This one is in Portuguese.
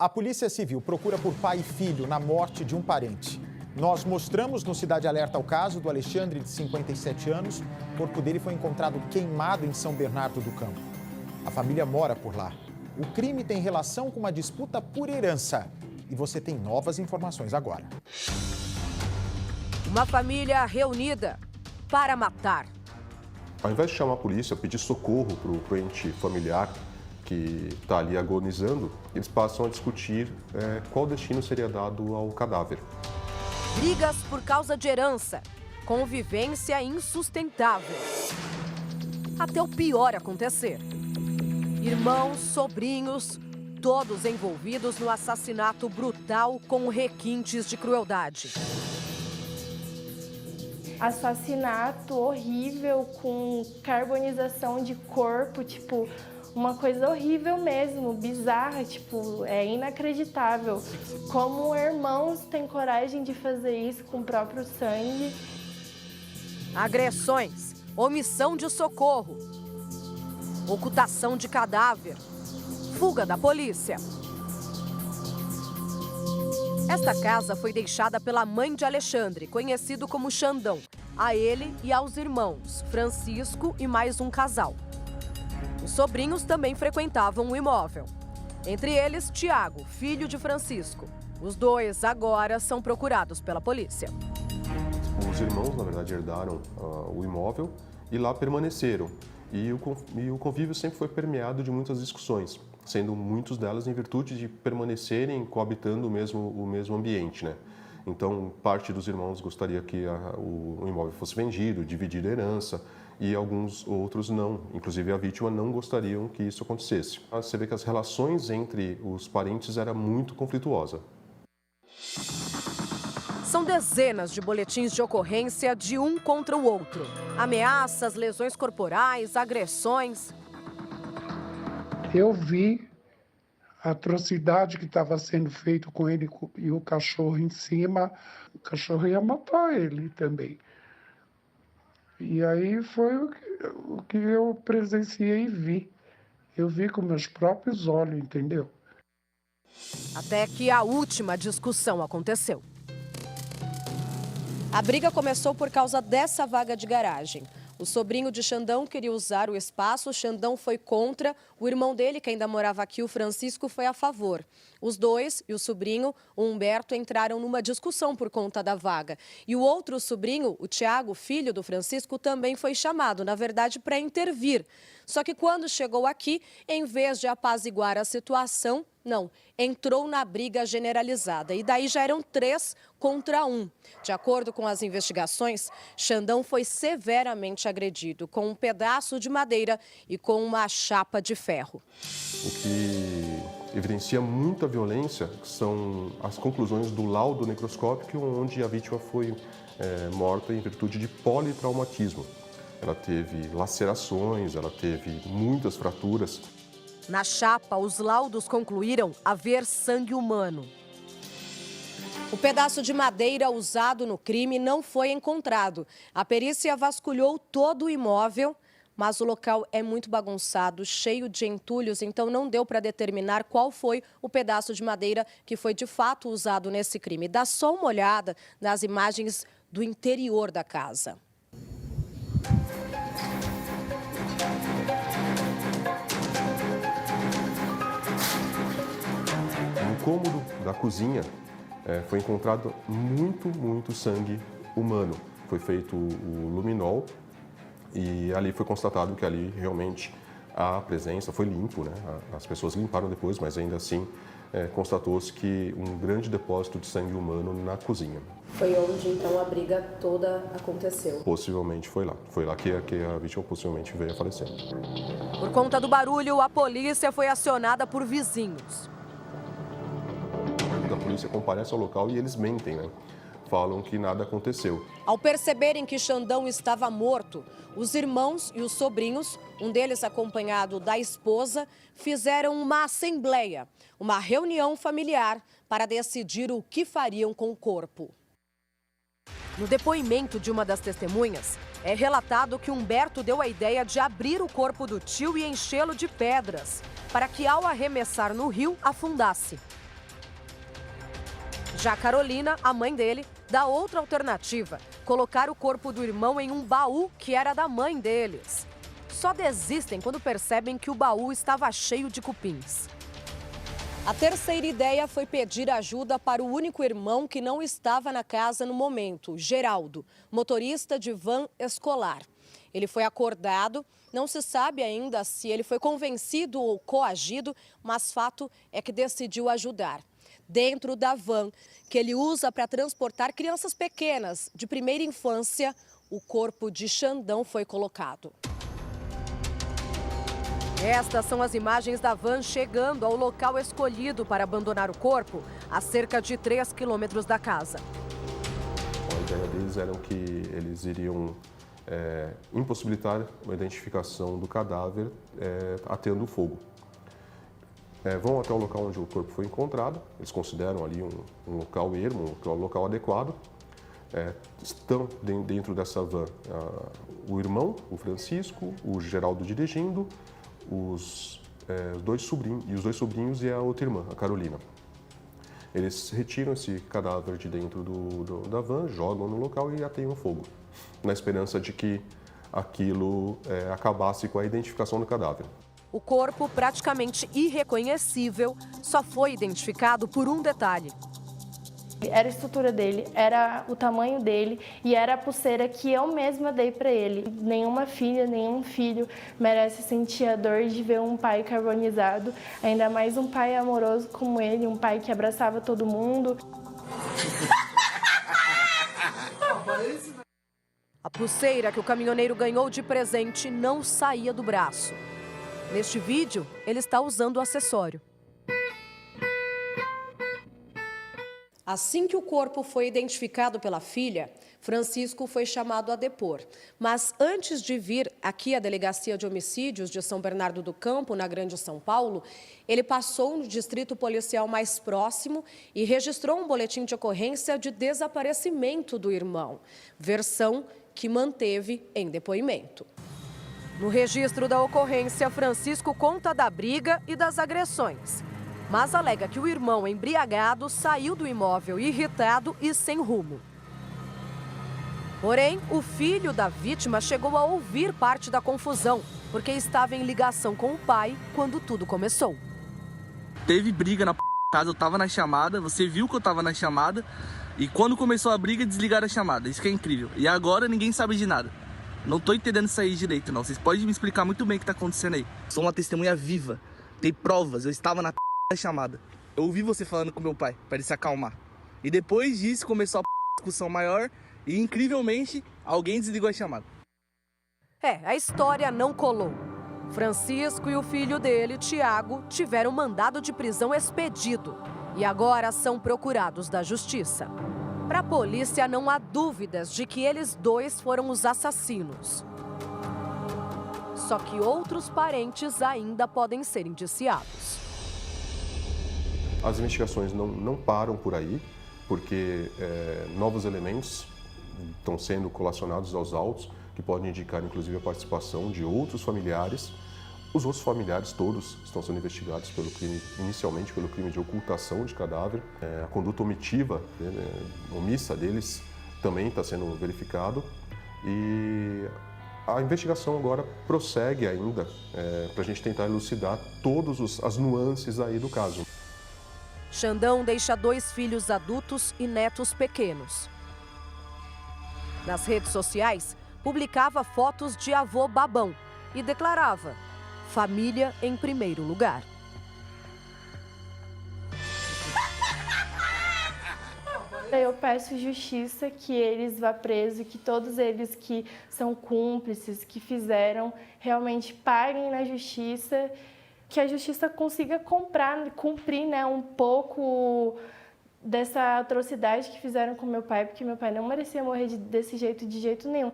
A Polícia Civil procura por pai e filho na morte de um parente. Nós mostramos no Cidade Alerta o caso do Alexandre, de 57 anos. O corpo dele foi encontrado queimado em São Bernardo do Campo. A família mora por lá. O crime tem relação com uma disputa por herança. E você tem novas informações agora. Uma família reunida para matar. Ao invés de chamar a polícia, pedir socorro para o ente familiar que está ali agonizando, eles passam a discutir qual destino seria dado ao cadáver. Brigas por causa de herança, convivência insustentável. Até o pior acontecer. Irmãos, sobrinhos, todos envolvidos no assassinato brutal com requintes de crueldade. Assassinato horrível com carbonização de corpo, tipo, uma coisa horrível mesmo, bizarra, tipo, é inacreditável. Como irmãos têm coragem de fazer isso com o próprio sangue. Agressões, omissão de socorro, ocultação de cadáver, fuga da polícia. Esta casa foi deixada pela mãe de Alexandre, conhecido como Xandão, a ele e aos irmãos, Francisco e mais um casal. Os sobrinhos também frequentavam o imóvel. Entre eles, Tiago, filho de Francisco. Os dois agora são procurados pela polícia. Os irmãos, na verdade, herdaram o imóvel e lá permaneceram. E o convívio sempre foi permeado de muitas discussões, sendo muitas delas em virtude de permanecerem coabitando o mesmo ambiente, né? Então, parte dos irmãos gostaria que o imóvel fosse vendido, dividir a herança, e alguns outros não. Inclusive, a vítima não gostariam que isso acontecesse. Você vê que as relações entre os parentes eram muito conflituosas. São dezenas de boletins de ocorrência de um contra o outro. Ameaças, lesões corporais, agressões. Eu vi a atrocidade que estava sendo feita com ele e o cachorro em cima. O cachorro ia matar ele também. E aí foi o que eu presenciei e vi. Eu vi com meus próprios olhos, entendeu? Até que a última discussão aconteceu. A briga começou por causa dessa vaga de garagem. O sobrinho de Xandão queria usar o espaço, Xandão foi contra. O irmão dele, que ainda morava aqui, o Francisco, foi a favor. Os dois e o sobrinho, o Humberto, entraram numa discussão por conta da vaga. E o outro sobrinho, o Tiago, filho do Francisco, também foi chamado, na verdade, para intervir. Só que quando chegou aqui, em vez de apaziguar a situação, não, entrou na briga generalizada. E daí já eram 3 contra 1. De acordo com as investigações, Xandão foi severamente agredido com um pedaço de madeira e com uma chapa de ferro. O que evidencia muita violência são as conclusões do laudo necroscópico, onde a vítima foi morta em virtude de politraumatismo. Ela teve lacerações, ela teve muitas fraturas. Na chapa, os laudos concluíram haver sangue humano. O pedaço de madeira usado no crime não foi encontrado. A perícia vasculhou todo o imóvel, mas o local é muito bagunçado, cheio de entulhos, então não deu para determinar qual foi o pedaço de madeira que foi de fato usado nesse crime. Dá só uma olhada nas imagens do interior da casa. No cômodo da cozinha foi encontrado muito sangue humano. Foi feito o luminol e ali foi constatado que ali realmente a presença foi limpo, né? As pessoas limparam depois, mas ainda assim constatou-se que um grande depósito de sangue humano na cozinha. Foi onde então a briga toda aconteceu? Possivelmente foi lá. Foi lá que a vítima possivelmente veio a falecer. Por conta do barulho, a polícia foi acionada por vizinhos. A polícia comparece ao local e eles mentem, né? Falam que nada aconteceu. Ao perceberem que Xandão estava morto, os irmãos e os sobrinhos, um deles acompanhado da esposa, fizeram uma assembleia, uma reunião familiar para decidir o que fariam com o corpo. No depoimento de uma das testemunhas, é relatado que Humberto deu a ideia de abrir o corpo do tio e enchê-lo de pedras, para que ao arremessar no rio, afundasse. Já Carolina, a mãe dele, dá outra alternativa: colocar o corpo do irmão em um baú que era da mãe deles. Só desistem quando percebem que o baú estava cheio de cupins. A terceira ideia foi pedir ajuda para o único irmão que não estava na casa no momento, Geraldo, motorista de van escolar. Ele foi acordado, não se sabe ainda se ele foi convencido ou coagido, mas fato é que decidiu ajudar. Dentro da van que ele usa para transportar crianças pequenas de primeira infância, o corpo de Xandão foi colocado. Estas são as imagens da van chegando ao local escolhido para abandonar o corpo, a cerca de 3 quilômetros da casa. A ideia deles era que eles iriam impossibilitar a identificação do cadáver atendo o fogo. Vão até o local onde o corpo foi encontrado, eles consideram ali um local ermo, um local adequado. Estão dentro dessa van o irmão, o Francisco, o Geraldo dirigindo, os dois sobrinhos e a outra irmã, a Carolina. Eles retiram esse cadáver de dentro da van, jogam no local e ateiam fogo, na esperança de que aquilo acabasse com a identificação do cadáver. O corpo, praticamente irreconhecível, só foi identificado por um detalhe. Era a estrutura dele, era o tamanho dele e era a pulseira que eu mesma dei para ele. Nenhuma filha, nenhum filho merece sentir a dor de ver um pai carbonizado, ainda mais um pai amoroso como ele, um pai que abraçava todo mundo. A pulseira que o caminhoneiro ganhou de presente não saía do braço. Neste vídeo, ele está usando o acessório. Assim que o corpo foi identificado pela filha, Francisco foi chamado a depor. Mas antes de vir aqui à Delegacia de Homicídios de São Bernardo do Campo, na Grande São Paulo, ele passou no distrito policial mais próximo e registrou um boletim de ocorrência de desaparecimento do irmão, versão que manteve em depoimento. No registro da ocorrência, Francisco conta da briga e das agressões, mas alega que o irmão embriagado saiu do imóvel irritado e sem rumo. Porém, o filho da vítima chegou a ouvir parte da confusão, porque estava em ligação com o pai quando tudo começou. Teve briga na casa, eu estava na chamada, você viu que eu estava na chamada, e quando começou a briga, desligaram a chamada. Isso que é incrível. E agora ninguém sabe de nada. Não tô entendendo isso aí direito, não. Vocês podem me explicar muito bem o que tá acontecendo aí. Sou uma testemunha viva. Tem provas. Eu estava na chamada. Eu ouvi você falando com meu pai, para ele se acalmar. E depois disso, começou a discussão maior e, incrivelmente, alguém desligou a chamada. A história não colou. Francisco e o filho dele, Tiago, tiveram mandado de prisão expedido e agora são procurados da justiça. Para a polícia, não há dúvidas de que eles dois foram os assassinos. Só que outros parentes ainda podem ser indiciados. As investigações não param por aí, porque novos elementos estão sendo colacionados aos autos, que podem indicar, inclusive, a participação de outros familiares. Os outros familiares todos estão sendo investigados pelo crime, inicialmente pelo crime de ocultação de cadáver. A conduta omitiva, omissa deles, também está sendo verificado. E a investigação agora prossegue ainda para a gente tentar elucidar todas as nuances aí do caso. Xandão deixa 2 filhos adultos e netos pequenos. Nas redes sociais, publicava fotos de avô babão e declarava: família em primeiro lugar. Eu peço justiça, que eles vá preso, que todos eles que são cúmplices, que fizeram, realmente paguem na justiça, que a justiça consiga cumprir, né, um pouco dessa atrocidade que fizeram com meu pai, porque meu pai não merecia morrer desse jeito, de jeito nenhum.